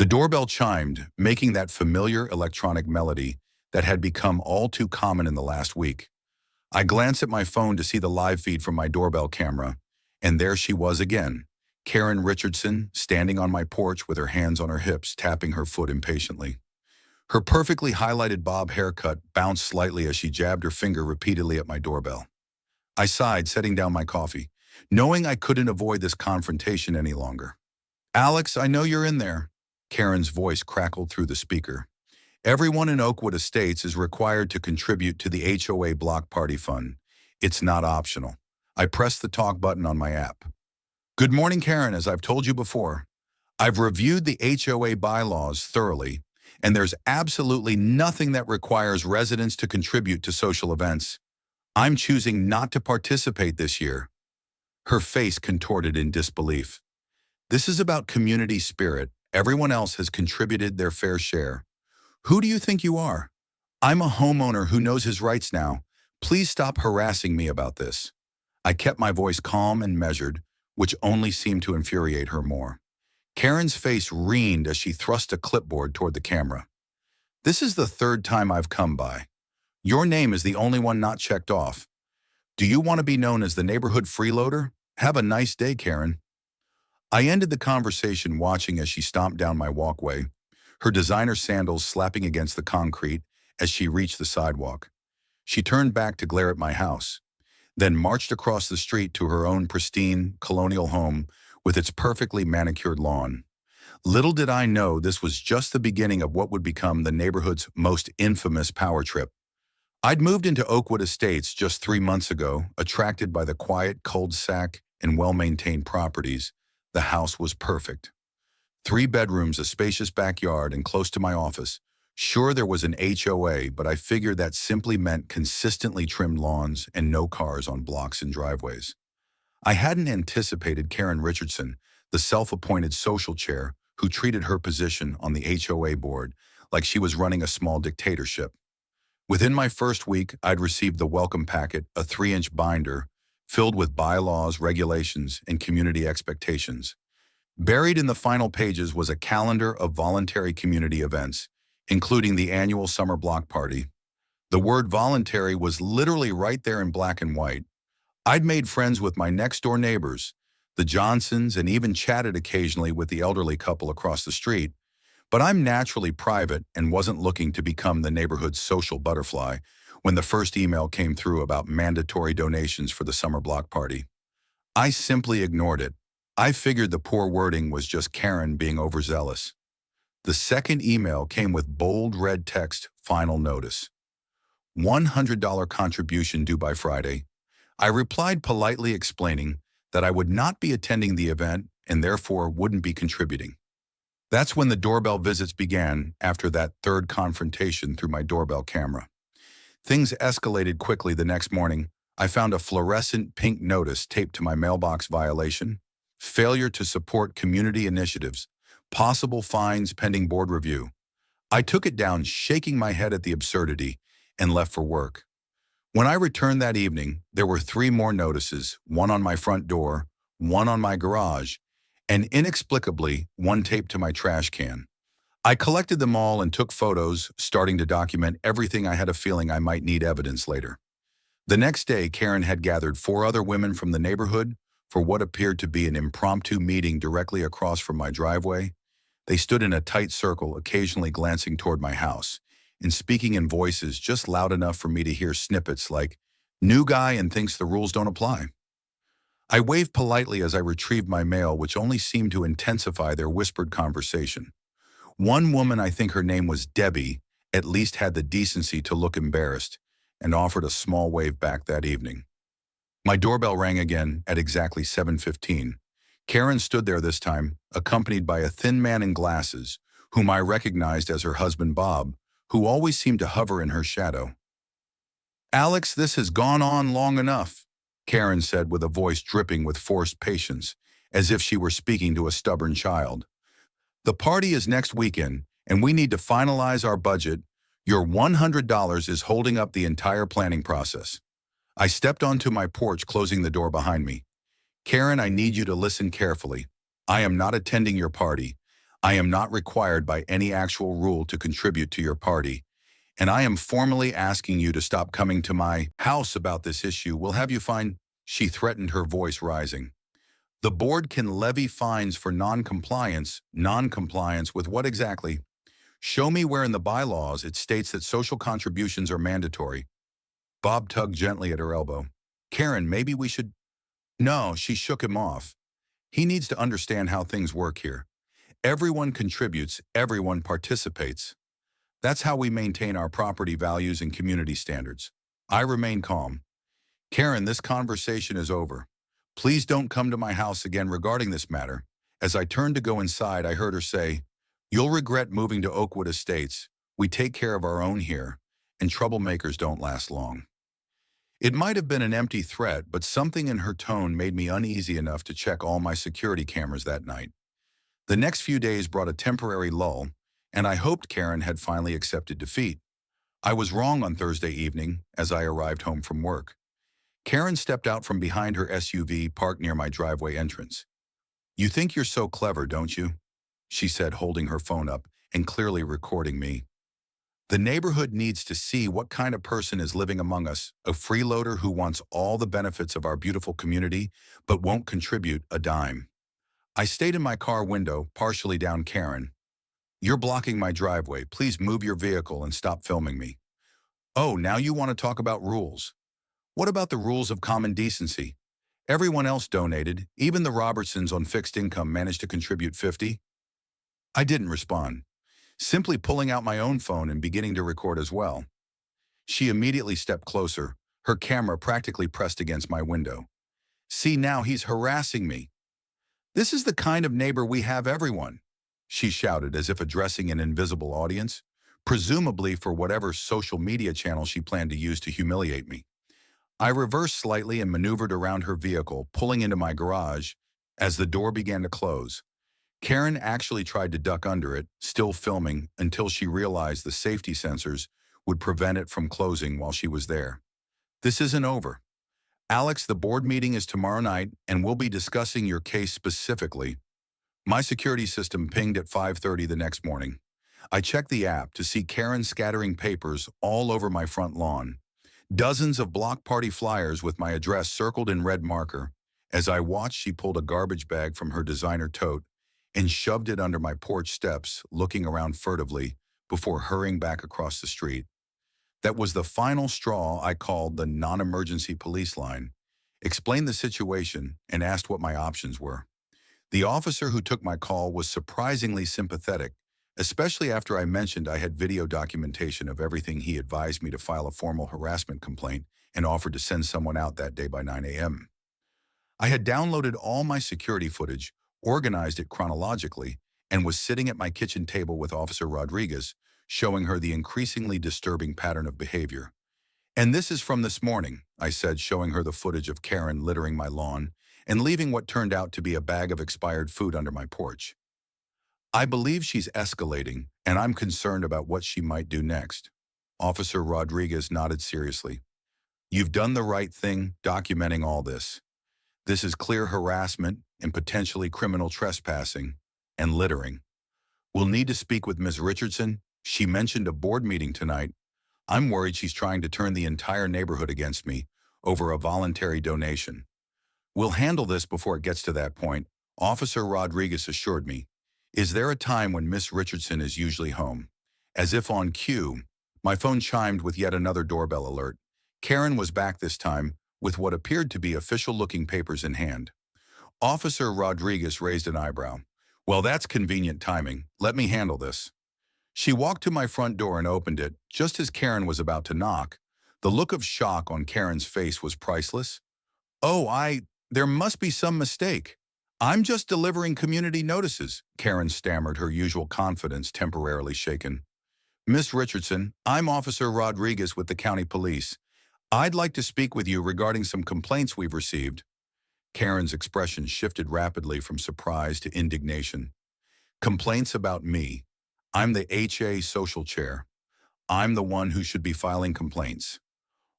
The doorbell chimed, making that familiar electronic melody that had become all too common in the last week. I glanced at my phone to see the live feed from my doorbell camera, and there she was again, Karen Richardson, standing on my porch with her hands on her hips, tapping her foot impatiently. Her perfectly highlighted bob haircut bounced slightly as she jabbed her finger repeatedly at my doorbell. I sighed, setting down my coffee, knowing I couldn't avoid this confrontation any longer. "Alex, I know you're in there." Karen's voice crackled through the speaker. "Everyone in Oakwood Estates is required to contribute to the HOA Block Party Fund. It's not optional." I pressed the talk button on my app. "Good morning, Karen. As I've told you before, I've reviewed the HOA bylaws thoroughly, and there's absolutely nothing that requires residents to contribute to social events. I'm choosing not to participate this year." Her face contorted in disbelief. "This is about community spirit. Everyone else has contributed their fair share. Who do you think you are? I'm a homeowner who knows his rights now. Please stop harassing me about this." I kept my voice calm and measured, which only seemed to infuriate her more. Karen's face reened as she thrust a clipboard toward the camera. "This is the third time I've come by. Your name is the only one not checked off. Do you want to be known as the neighborhood freeloader? Have a nice day, Karen." I ended the conversation watching as she stomped down my walkway, her designer sandals slapping against the concrete as she reached the sidewalk. She turned back to glare at my house, then marched across the street to her own pristine, colonial home with its perfectly manicured lawn. Little did I know this was just the beginning of what would become the neighborhood's most infamous power trip. I'd moved into Oakwood Estates just 3 months ago, attracted by the quiet cul-de-sac and well-maintained properties. The house was perfect. 3 bedrooms, a spacious backyard, and close to my office. Sure, there was an HOA, but I figured that simply meant consistently trimmed lawns and no cars on blocks and driveways. I hadn't anticipated Karen Richardson, the self-appointed social chair, who treated her position on the HOA board like she was running a small dictatorship. Within my first week, I'd received the welcome packet, a 3-inch binder, filled with bylaws, regulations, and community expectations. Buried in the final pages was a calendar of voluntary community events, including the annual summer block party. The word voluntary was literally right there in black and white. I'd made friends with my next-door neighbors, the Johnsons, and even chatted occasionally with the elderly couple across the street, but I'm naturally private and wasn't looking to become the neighborhood's social butterfly when the first email came through about mandatory donations for the summer block party. I simply ignored it. I figured the poor wording was just Karen being overzealous. The second email came with bold red text, "Final notice. $100 contribution due by Friday." I replied politely explaining that I would not be attending the event and therefore wouldn't be contributing. That's when the doorbell visits began after that third confrontation through my doorbell camera. Things escalated quickly the next morning. I found a fluorescent pink notice taped to my mailbox: violation, failure to support community initiatives, possible fines pending board review. I took it down, shaking my head at the absurdity, and left for work. When I returned that evening, there were 3 more notices, one on my front door, one on my garage, and inexplicably, one taped to my trash can. I collected them all and took photos, starting to document everything I had a feeling I might need evidence later. The next day, Karen had gathered 4 other women from the neighborhood for what appeared to be an impromptu meeting directly across from my driveway. They stood in a tight circle, occasionally glancing toward my house, and speaking in voices just loud enough for me to hear snippets like, "New guy and thinks the rules don't apply." I waved politely as I retrieved my mail, which only seemed to intensify their whispered conversation. One woman, I think her name was Debbie, at least had the decency to look embarrassed and offered a small wave back that evening. My doorbell rang again at exactly 7:15. Karen stood there this time, accompanied by a thin man in glasses, whom I recognized as her husband Bob, who always seemed to hover in her shadow. "Alex, this has gone on long enough," Karen said with a voice dripping with forced patience, as if she were speaking to a stubborn child. "The party is next weekend, and we need to finalize our budget. Your $100 is holding up the entire planning process." I stepped onto my porch, closing the door behind me. "Karen, I need you to listen carefully. I am not attending your party. I am not required by any actual rule to contribute to your party, and I am formally asking you to stop coming to my house about this issue. We'll have you fined, she threatened, her voice rising. The board can levy fines for non-compliance. Non-compliance with what exactly? Show me where in the bylaws it states that social contributions are mandatory. Bob tugged gently at her elbow. Karen, maybe we should... No, she shook him off. He needs to understand how things work here. Everyone contributes, everyone participates. That's how we maintain our property values and community standards. I remain calm. Karen, this conversation is over. Please don't come to my house again regarding this matter. As I turned to go inside, I heard her say, You'll regret moving to Oakwood Estates. We take care of our own here, and troublemakers don't last long. It might have been an empty threat, but something in her tone made me uneasy enough to check all my security cameras that night. The next few days brought a temporary lull, and I hoped Karen had finally accepted defeat. I was wrong on Thursday evening as I arrived home from work. Karen stepped out from behind her SUV parked near my driveway entrance. You think you're so clever, don't you? She said, holding her phone up and clearly recording me. The neighborhood needs to see what kind of person is living among us, a freeloader who wants all the benefits of our beautiful community but won't contribute a dime. I stayed in my car window, partially down. Karen, you're blocking my driveway. Please move your vehicle and stop filming me. Oh, now you want to talk about rules. What about the rules of common decency? Everyone else donated. Even the Robertsons on fixed income managed to contribute 50. I didn't respond, simply pulling out my own phone and beginning to record as well. She immediately stepped closer, her camera practically pressed against my window. See, now he's harassing me. This is the kind of neighbor we have, everyone, she shouted as if addressing an invisible audience, presumably for whatever social media channel she planned to use to humiliate me. I reversed slightly and maneuvered around her vehicle, pulling into my garage. As the door began to close, Karen actually tried to duck under it, still filming, until she realized the safety sensors would prevent it from closing while she was there. This isn't over. Alex, the board meeting is tomorrow night, and we'll be discussing your case specifically. My security system pinged at 5:30 the next morning. I checked the app to see Karen scattering papers all over my front lawn. Dozens of block party flyers with my address circled in red marker. As I watched, she pulled a garbage bag from her designer tote and shoved it under my porch steps, looking around furtively before hurrying back across the street. That was the final straw. I called the non-emergency police line, explained the situation, and asked what my options were. The officer who took my call was surprisingly sympathetic, especially after I mentioned I had video documentation of everything. He advised me to file a formal harassment complaint and offered to send someone out that day by 9 a.m. I had downloaded all my security footage, organized it chronologically, and was sitting at my kitchen table with Officer Rodriguez, showing her the increasingly disturbing pattern of behavior. And this is from this morning, I said, showing her the footage of Karen littering my lawn and leaving what turned out to be a bag of expired food under my porch. I believe she's escalating, and I'm concerned about what she might do next. Officer Rodriguez nodded seriously. You've done the right thing documenting all this. This is clear harassment and potentially criminal trespassing and littering. We'll need to speak with Ms. Richardson. She mentioned a board meeting tonight. I'm worried she's trying to turn the entire neighborhood against me over a voluntary donation. We'll handle this before it gets to that point, Officer Rodriguez assured me. Is there a time when Miss Richardson is usually home? As if on cue, my phone chimed with yet another doorbell alert. Karen was back this time with what appeared to be official-looking papers in hand. Officer Rodriguez raised an eyebrow. Well, that's convenient timing. Let me handle this. She walked to my front door and opened it just as Karen was about to knock. The look of shock on Karen's face was priceless. Oh, there must be some mistake. I'm just delivering community notices, Karen stammered, her usual confidence temporarily shaken. Miss Richardson, I'm Officer Rodriguez with the county police. I'd like to speak with you regarding some complaints we've received. Karen's expression shifted rapidly from surprise to indignation. Complaints about me. I'm the HOA social chair. I'm the one who should be filing complaints.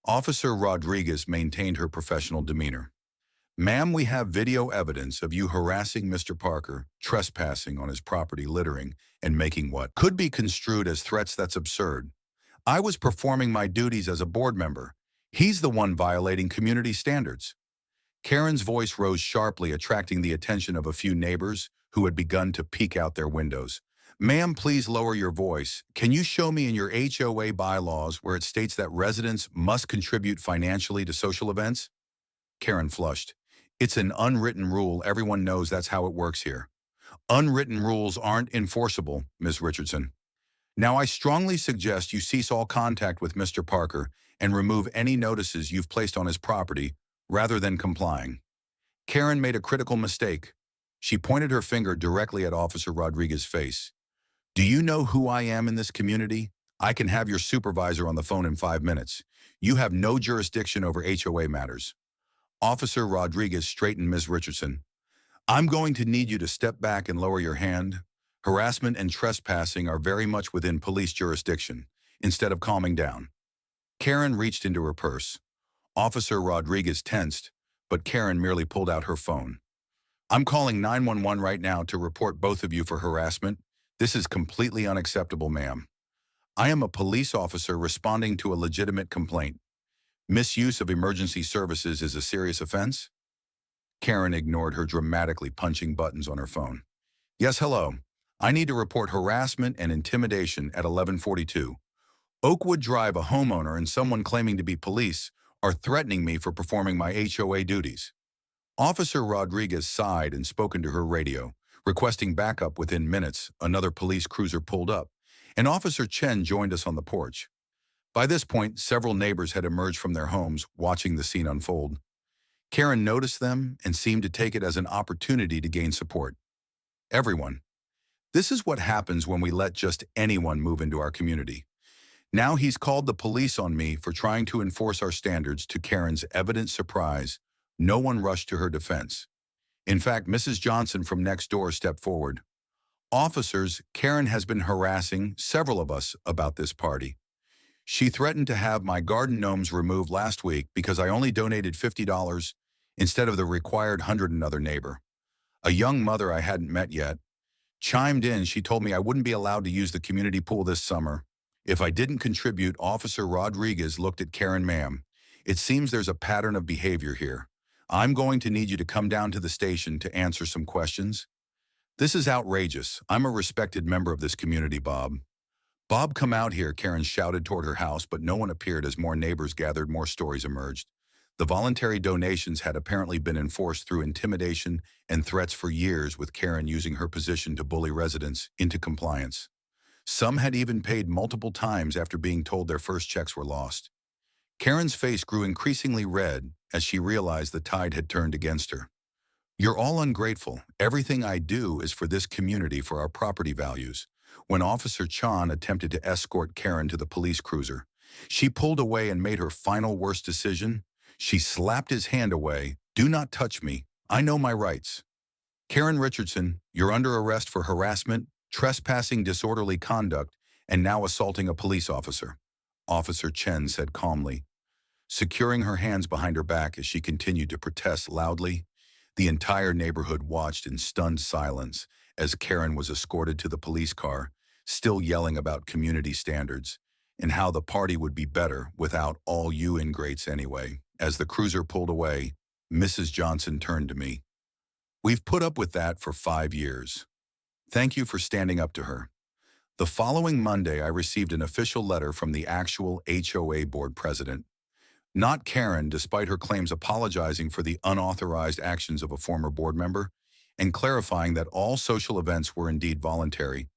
Officer Rodriguez maintained her professional demeanor. Ma'am, we have video evidence of you harassing Mr. Parker, trespassing on his property, littering, and making what could be construed as threats. That's absurd. I was performing my duties as a board member. He's the one violating community standards. Karen's voice rose sharply, attracting the attention of a few neighbors who had begun to peek out their windows. Ma'am, please lower your voice. Can you show me in your HOA bylaws where it states that residents must contribute financially to social events? Karen flushed. It's an unwritten rule. Everyone knows that's how it works here. Unwritten rules aren't enforceable, Ms. Richardson. Now, I strongly suggest you cease all contact with Mr. Parker and remove any notices you've placed on his property rather than complying. Karen made a critical mistake. She pointed her finger directly at Officer Rodriguez's face. Do you know who I am in this community? I can have your supervisor on the phone in 5 minutes. You have no jurisdiction over HOA matters. Officer Rodriguez straightened Ms. Richardson. I'm going to need you to step back and lower your hand. Harassment and trespassing are very much within police jurisdiction, instead of calming down. Karen reached into her purse. Officer Rodriguez tensed, but Karen merely pulled out her phone. I'm calling 911 right now to report both of you for harassment. This is completely unacceptable, ma'am. I am a police officer responding to a legitimate complaint. Misuse of emergency services is a serious offense? Karen ignored her, dramatically punching buttons on her phone. Yes, hello. I need to report harassment and intimidation at 1142. Oakwood Drive, a homeowner and someone claiming to be police are threatening me for performing my HOA duties. Officer Rodriguez sighed and spoke into her radio, requesting backup. Within minutes. Another police cruiser pulled up, and Officer Chen joined us on the porch. By this point, several neighbors had emerged from their homes, watching the scene unfold. Karen noticed them and seemed to take it as an opportunity to gain support. Everyone. This is what happens when we let just anyone move into our community. Now he's called the police on me for trying to enforce our standards. To Karen's evident surprise, no one rushed to her defense. In fact, Mrs. Johnson from next door stepped forward. Officers, Karen has been harassing several of us about this party. She threatened to have my garden gnomes removed last week because I only donated $50 instead of the required 100. Another neighbor, a young mother I hadn't met yet, chimed in. She told me I wouldn't be allowed to use the community pool this summer if I didn't contribute. Officer Rodriguez looked at Karen. Ma'am, it seems there's a pattern of behavior here. I'm going to need you to come down to the station to answer some questions. This is outrageous. I'm a respected member of this community, Bob. Bob, come out here, Karen shouted toward her house, but no one appeared. As more neighbors gathered, more stories emerged. The voluntary donations had apparently been enforced through intimidation and threats for years, with Karen using her position to bully residents into compliance. Some had even paid multiple times after being told their first checks were lost. Karen's face grew increasingly red as she realized the tide had turned against her. You're all ungrateful. Everything I do is for this community, for our property values. When Officer Chan attempted to escort Karen to the police cruiser, she pulled away and made her final worst decision. She slapped his hand away. Do not touch me. I know my rights. Karen Richardson, you're under arrest for harassment, trespassing, disorderly conduct, and now assaulting a police officer, Officer Chen said calmly, securing her hands behind her back as she continued to protest loudly. The entire neighborhood watched in stunned silence as Karen was escorted to the police car, still yelling about community standards and how the party would be better without all you ingrates anyway. As the cruiser pulled away, Mrs. Johnson turned to me. We've put up with that for 5 years. Thank you for standing up to her. The following Monday, I received an official letter from the actual HOA board president. Not Karen, despite her claims apologizing for the unauthorized actions of a former board member and clarifying that all social events were indeed voluntary.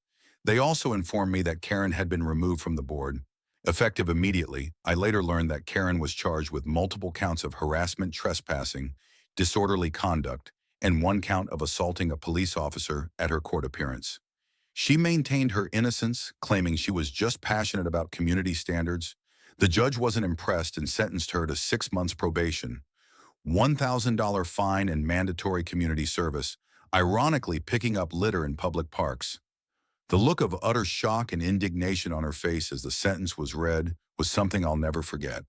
They also informed me that Karen had been removed from the board. Effective immediately, I later learned that Karen was charged with multiple counts of harassment, trespassing, disorderly conduct, and 1 count of assaulting a police officer at her court appearance. She maintained her innocence, claiming she was just passionate about community standards. The judge wasn't impressed and sentenced her to 6 months probation, $1,000 fine, and mandatory community service, ironically picking up litter in public parks. The look of utter shock and indignation on her face as the sentence was read was something I'll never forget.